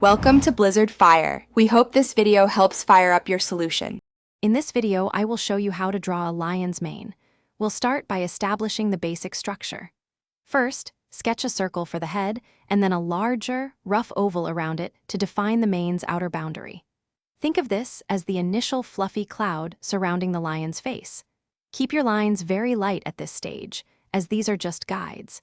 Welcome to Blizzard Fire. We hope this video helps fire up your solution. In this video, I will show you how to draw a lion's mane. We'll start by establishing the basic structure. First, sketch a circle for the head, and then a larger, rough oval around it to define the mane's outer boundary. Think of this as the initial fluffy cloud surrounding the lion's face. Keep your lines very light at this stage, as these are just guides.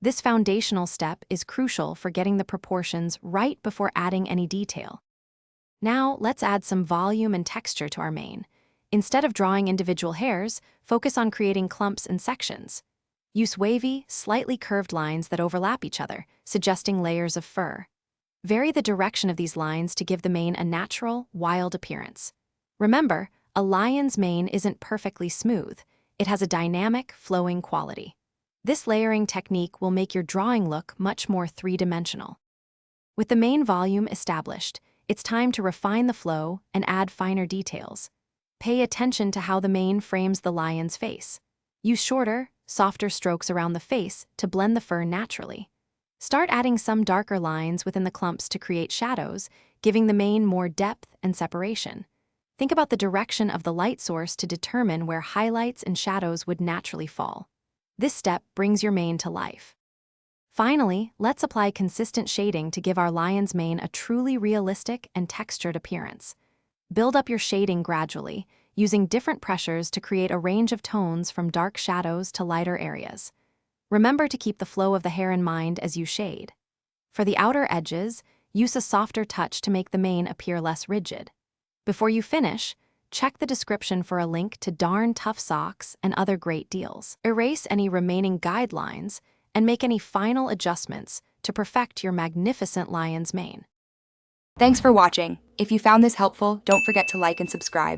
This foundational step is crucial for getting the proportions right before adding any detail. Now, let's add some volume and texture to our mane. Instead of drawing individual hairs, focus on creating clumps and sections. Use wavy, slightly curved lines that overlap each other, suggesting layers of fur. Vary the direction of these lines to give the mane a natural, wild appearance. Remember, a lion's mane isn't perfectly smooth. It has a dynamic, flowing quality. This layering technique will make your drawing look much more three-dimensional. With the mane volume established, it's time to refine the flow and add finer details. Pay attention to how the mane frames the lion's face. Use shorter, softer strokes around the face to blend the fur naturally. Start adding some darker lines within the clumps to create shadows, giving the mane more depth and separation. Think about the direction of the light source to determine where highlights and shadows would naturally fall. This step brings your mane to life. Finally, let's apply consistent shading to give our lion's mane a truly realistic and textured appearance. Build up your shading gradually, using different pressures to create a range of tones from dark shadows to lighter areas. Remember to keep the flow of the hair in mind as you shade. For the outer edges, use a softer touch to make the mane appear less rigid. Before you finish, check the description for a link to Darn Tough Socks and other great deals. Erase any remaining guidelines and make any final adjustments to perfect your magnificent lion's mane. Thanks for watching. If you found this helpful, don't forget to like and subscribe.